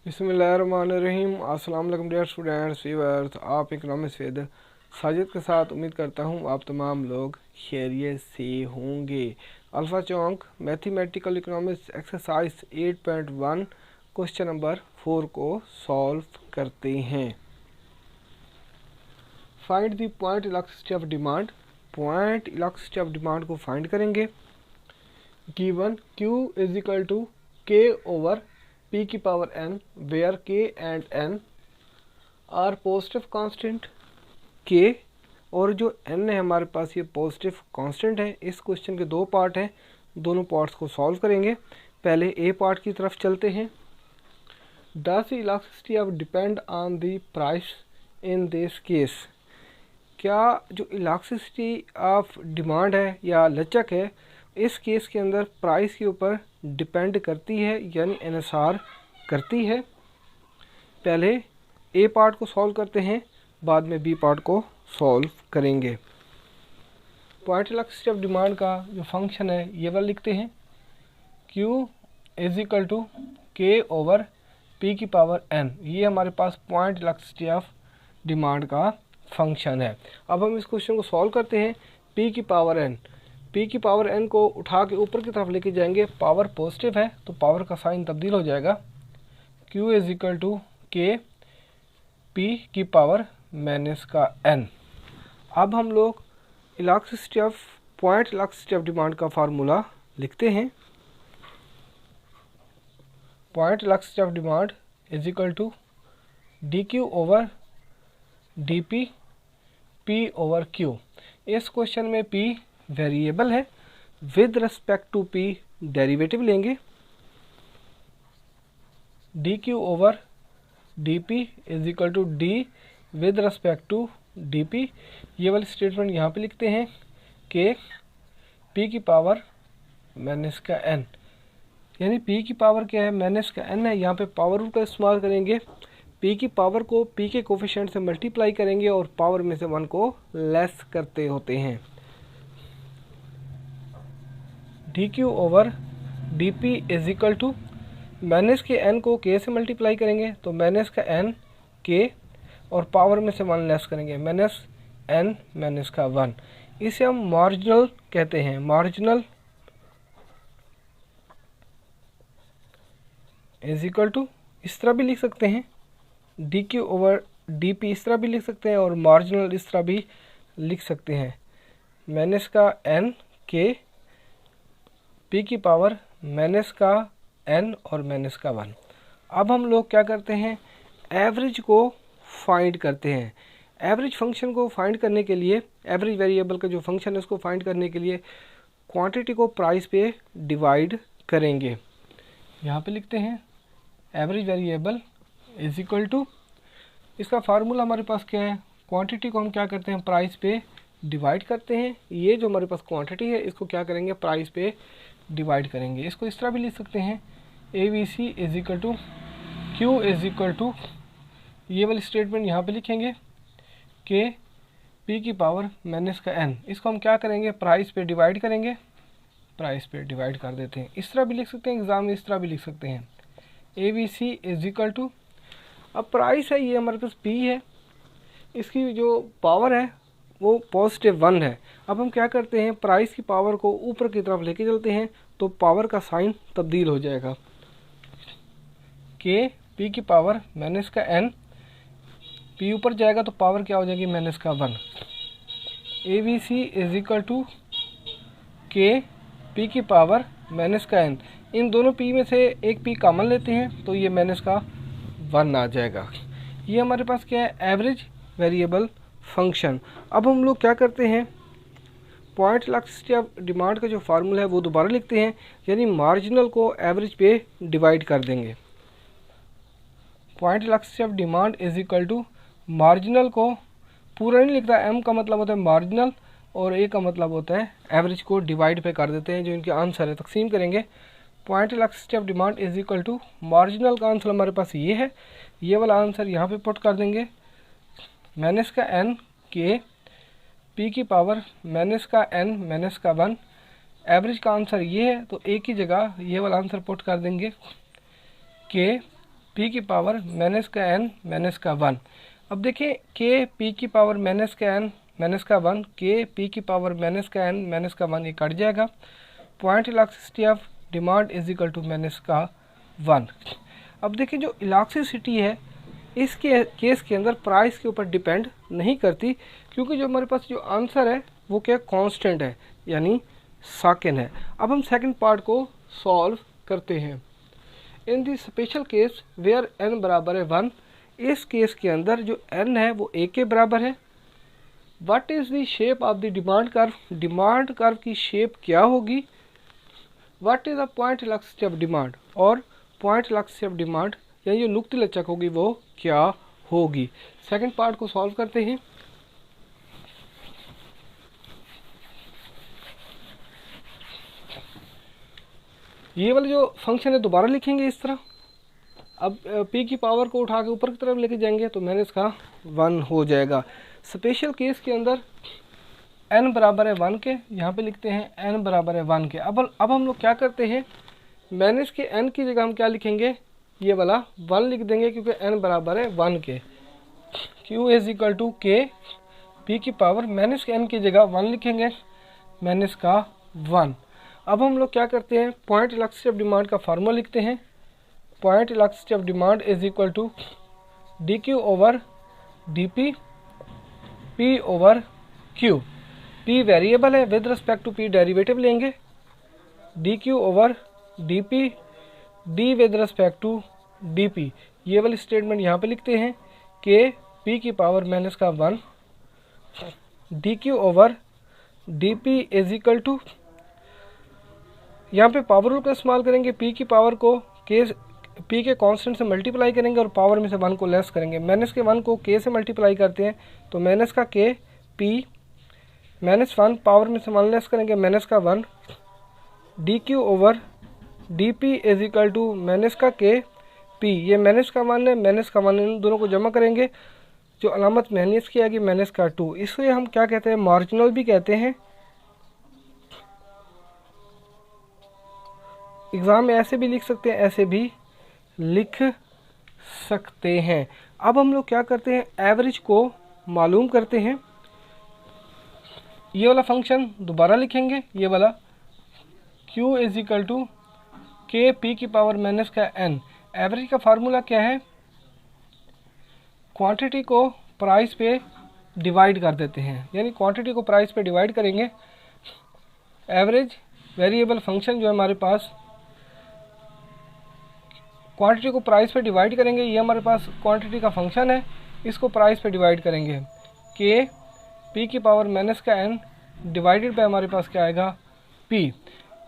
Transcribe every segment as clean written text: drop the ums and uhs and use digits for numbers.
बिस्मिल्लाहिर्रहमानिर्रहीम। अस्सलाम वालेकुम डियर स्टूडेंट्स व्यूअर्स, आप इकोनॉमिक्स विद साजिद के साथ उम्मीद करता हूँ आप तमाम लोग खैरियत से होंगे। अल्फ़ा चौंक mathematical economics exercise 8.1 question number 4 को सॉल्व करते हैं। Find the point elasticity of demand. Point elasticity of demand को फाइंड करेंगे। Given Q is equal to K over P की power n, where K and n are positive constant. K और जो n है हमारे पास ये पॉजिटिव कांस्टेंट है। इस क्वेश्चन के दो पार्ट हैं, दोनों पार्ट्स को सॉल्व करेंगे। पहले ए पार्ट की तरफ चलते हैं। Does elasticity of depend on the price in this case. क्या जो इलास्टिसिटी ऑफ डिमांड है या लचक है इस केस के अंदर प्राइस के ऊपर डिपेंड करती है यानी इन्हिसार करती है। पहले ए पार्ट को सॉल्व करते हैं, बाद में बी पार्ट को सॉल्व करेंगे। पॉइंट इलास्टिसिटी ऑफ डिमांड का जो फंक्शन है ये वाला लिखते हैं। Q is equal to K over P की पावर n। ये हमारे पास पॉइंट इलास्टिसिटी ऑफ डिमांड का फंक्शन है। अब हम इस क्वेश्चन को सॉल्व करते हैं। P की पावर n, P की पावर n को उठा के ऊपर की तरफ लेके जाएंगे। पावर पॉजिटिव है तो पावर का साइन तब्दील हो जाएगा। Q is equal to K P की पावर माइनस का n। अब हम लोग elasticity of point elasticity of demand का फार्मूला लिखते हैं। Point elasticity of demand is equal to dq over dp p over q। इस क्वेश्चन में p वेरिएबल है, with respect to p derivative लेंगे। dq over dp is equal to d with respect to dp। ये वाली statement यहाँ पे लिखते हैं कि p की पावर माइनस का n, यानी p की पावर क्या है माइनस का n है। यहाँ पे पावर रूल का इस्तेमाल करेंगे। p की पावर को p के कोफिशिएंट से मल्टीप्लाई करेंगे और पावर में से 1 को लेस करते होते हैं। dq over dp is equal to minus के n को k से मल्टीप्लाई करेंगे तो माइनस का n k और पावर में से 1 लेस करेंगे माइनस n माइनस का 1। इसे हम मार्जिनल कहते हैं। मार्जिनल इज इक्वल टू इस तरह भी लिख सकते हैं, dq ओवर dp इस तरह भी लिख सकते हैं और मार्जिनल इस तरह भी लिख सकते हैं। माइनस का n k p की पावर माइनस का n और माइनस का 1। अब हम लोग क्या करते हैं, एवरेज को फाइंड करते हैं। एवरेज फंक्शन को फाइंड करने के लिए, एवरेज वेरिएबल का जो फंक्शन है उसको फाइंड करने के लिए क्वांटिटी को प्राइस पे डिवाइड करेंगे। यहाँ पे लिखते हैं average variable is equal to, इसका फार्मूला हमारे पास क्या है, क्वांटिटी को हम क्या करते हैं प्राइस पे डिवाइड करते हैं। ये जो हमारे पास क्वांटिटी है इसको क्या करेंगे प्राइस पे डिवाइड करेंगे। इसको इस तरह भी लिख सकते हैं ABC is equal to Q is equal to, ये वाली स्टेटमेंट यहाँ पे लिखेंगे कि P की पावर माइनस का n। इसको हम क्या करेंगे प्राइस पे डिवाइड करेंगे, प्राइस पे डिवाइड कर देते हैं। इस तरह भी लिख सकते हैं, एग्जाम में इस तरह भी लिख सकते हैं ABC इज इक्वल टू, अब प्राइस है ये हमारे पास P है, इसकी जो पावर है वो पॉजिटिव 1 है। अब हम क्या करते हैं प्राइस की पावर को ऊपर की तरफ लेके चलते हैं तो पावर का साइन तब्दील हो जाएगा। K P की पावर माइनस का n, P ऊपर जाएगा तो पावर क्या हो जाएगी माइनस का 1। ABC is equal to K P की पावर माइनस का n। इन दोनों P में से एक P कॉमन लेते हैं तो ये माइनस का 1 आ जाएगा। ये हमारे पास क्या है एवरेज वेरिएबल फंक्शन। अब हम लोग क्या करते हैं, पॉइंट इलास्टिसिटी ऑफ डिमांड का जो फार्मूला है वो दोबारा लिखते हैं, यानी मार्जिनल को एवरेज पे डिवाइड कर देंगे। Point elasticity of demand is equal to, marginal को पूरा नहीं लिखता, m का मतलब होता है मार्जिनल और a का मतलब होता है एवरेज को डिवाइड पे कर देते हैं। जो इनके आंसर है तकसीम करेंगे। Point elasticity of demand is equal to, marginal का आंसर हमारे पास ये है, ये वाला आंसर यहाँ पे पुट कर देंगे माइनस का n k P की पावर माइनस का n माइनस का 1। एवरेज का आंसर ये है तो a की जगह ये वाला आंसर पुट कर देंगे k p की पावर माइनस का n माइनस का 1। अब देखिए k p की पावर माइनस का n माइनस का 1, k p की पावर माइनस का n माइनस का 1 ये कट जाएगा। Point elasticity of demand is equal to minus का 1। अब देखिए जो इलास्टिसिटी है इसके केस के अंदर प्राइस के ऊपर डिपेंड नहीं करती, क्योंकि जो हमारे पास जो आंसर है वो क्या कांस्टेंट है यानी सेकंड है। अब हम सेकंड पार्ट को सॉल्व करते हैं। In the special case where n बराबर है 1, इस केस के अंदर जो n है वो a के बराबर है। What is the shape of the demand curve, demand curve की शेप क्या होगी। What is the point elasticity of demand, और पॉइंट इलास्टिसिटी ऑफ डिमांड यानी जो नुक्ती लचक होगी वो क्या होगी। सेकंड पार्ट को सॉल्व करते हैं। ये वाला जो फंक्शन है दोबारा लिखेंगे इस तरह। अब p की पावर को उठा के ऊपर की तरफ लेके जाएंगे तो माइनस का 1 हो जाएगा। स्पेशल केस के अंदर n बराबर है 1 के, यहाँ पे लिखते हैं n बराबर है 1 के। अब हम लोग क्या करते हैं, माइनस के n की जगह हम क्या लिखेंगे, ये वाला 1 लिख देंगे, क्योंकि n बराबर है 1 के। q is equal to k p की पावर माइनस के n की जगह 1 लिखेंगे माइनस का 1। अब हम लोग क्या करते हैं, पॉइंट इलास्टिसिटी ऑफ डिमांड का फार्मूला लिखते हैं। Point elasticity of demand is equal to D Q over D P P over Q. P variable है, with respect to P derivative लेंगे। D Q over D P D with respect to D P, ये वाली statement यहाँ पे लिखते हैं कि P की पावर माइनस का 1 D Q over D P is equal to, यहाँ पे पावर रूल का इस्तेमाल करेंगे। पी की पावर को पी के कांस्टेंट से मल्टीप्लाई करेंगे और पावर में से 1 को लेस करेंगे। माइनस के 1 को के से मल्टीप्लाई करते हैं तो माइनस का के पी माइनस 1, पावर में से 1 लेस करेंगे माइनस का 1 D Q over D P is equal to minus का के पी। ये माइनस का 1 है, माइनस का 1, इन दोनों को जमा करेंगे, जो अलामत माइनस की आएगी माइनस का 2। इसलिए हम क्या कहते हैं, मार्जिनल भी कहते हैं। एग्ज़ाम में ऐसे भी लिख सकते हैं, ऐसे भी लिख सकते हैं। अब हम लोग क्या करते हैं, एवरेज को मालूम करते हैं। ये वाला फंक्शन दोबारा लिखेंगे, ये वाला q इज इक्वल टू के पी की पावर माइनस का n। एवरेज का फार्मूला क्या है, क्वांटिटी को प्राइस पे डिवाइड कर देते हैं, यानी क्वांटिटी को प्राइस पे डिवाइड करेंगे। एवरेज वेरिएबल फंक्शन जो है हमारे पास, क्वांटिटी को प्राइस पे डिवाइड करेंगे, ये हमारे पास क्वांटिटी का फंक्शन है, इसको प्राइस पे डिवाइड करेंगे। के पी की पावर माइनस का n डिवाइडेड बाय हमारे पास क्या आएगा p।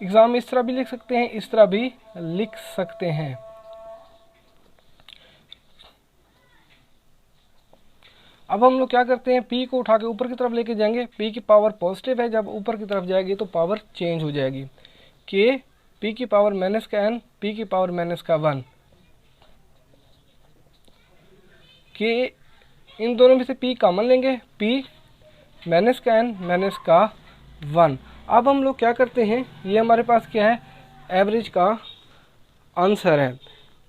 एग्ज़ाम में इस तरह भी लिख सकते हैं, इस तरह भी लिख सकते हैं। अब हम लोग क्या करते हैं, p को उठा के ऊपर की तरफ लेके जाएंगे। p की पावर पॉजिटिव है, जब ऊपर की तरफ जाएगी तो पावर चेंज हो जाएगी। के p की पावर माइनस का n p की पावर माइनस का 1 के, इन दोनों में से p कॉमन लेंगे, p माइनस का n माइनस का 1। अब हम लोग क्या करते हैं, ये हमारे पास क्या है, एवरेज का आंसर है।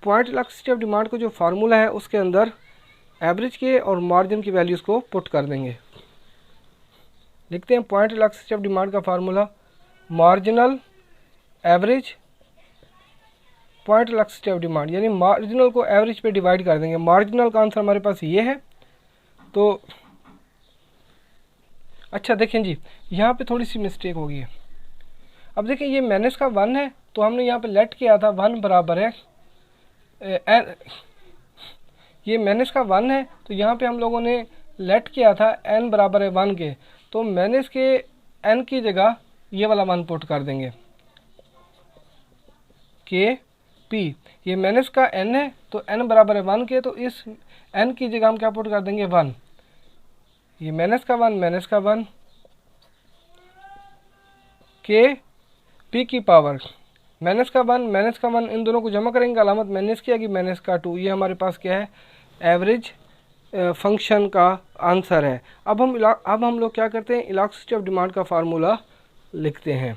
पॉइंट इलास्टिसिटी ऑफ डिमांड को जो फार्मूला है उसके अंदर एवरेज के और मार्जिन की वैल्यूज़ को पुट कर देंगे। लिखते हैं पॉइंट इलास्टिसिटी ऑफ डिमांड का formula, marginal average point elasticity of demand, यानी मार्जिनल को एवरेज पे डिवाइड कर देंगे। मार्जिनल का आंसर हमारे पास ये है। तो अच्छा देखें जी, यहाँ पे थोड़ी सी मिस्टेक हो गई है। अब देखें ये माइनस का 1 है, तो हमने यहाँ पे लेट किया था 1 बराबर है ये माइनस का 1 है, तो यहाँ पे हम लोगों ने लेट किया था n बराबर है 1 के, तो माइनस के n की जगह ये वाला 1 पुट कर देंगे के p। ये माइनस का n है तो n बराबर है 1 के, तो इस n की जगह हम क्या पुट कर देंगे 1। ये माइनस का 1 माइनस का 1 के p की पावर माइनस का 1 माइनस का 1, इन दोनों को जमा करेंगे, अलामत माइनस की आएगी माइनस का 2। ये हमारे पास क्या है, एवरेज फंक्शन का आंसर है। अब हम लोग क्या करते हैं, इलास्टिसिटी ऑफ डिमांड का फार्मूला लिखते हैं।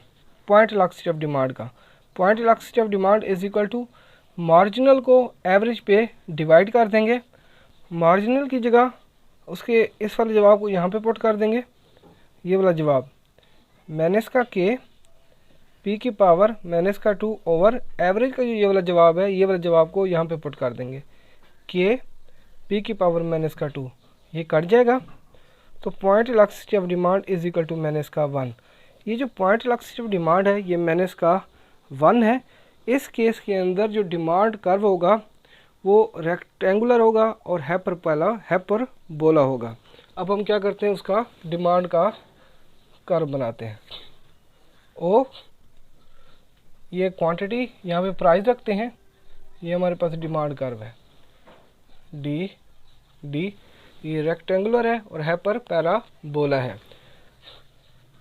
पॉइंट इलास्टिसिटी ऑफ डिमांड का, point elasticity of demand is equal to marginal को एवरेज पे डिवाइड कर देंगे, मार्जिनल की जगह उसके इस वाले जवाब को यहाँ पे पुट कर देंगे, ये वाला जवाब माइनस का के पी की पावर माइनस का 2 ओवर एवरेज का जो ये वाला जवाब है, ये वाला जवाब को यहाँ पे पुट कर देंगे, के पी की पावर माइनस का 2, ये कट जाएगा। तो point elasticity of demand is equal to minus का 1। ये जो पॉइंट इलास्टिसिटी ऑफ डिमांड है ये माइनस का 1 है। इस केस के अंदर जो डिमांड कर्व होगा वो रेक्टेंगुलर होगा और हाइपरबोला होगा। अब हम क्या करते हैं, उसका डिमांड का कर्व बनाते हैं। ओ ये क्वांटिटी, यहाँ पे प्राइस रखते हैं, ये हमारे पास डिमांड कर्व है। डी ये रेक्टेंगुलर है और हाइपर पैराबोला है।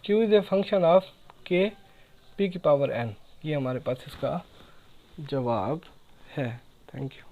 Q is a function of के पी की पावर n, ये हमारे पास इसका जवाब है। Thank you.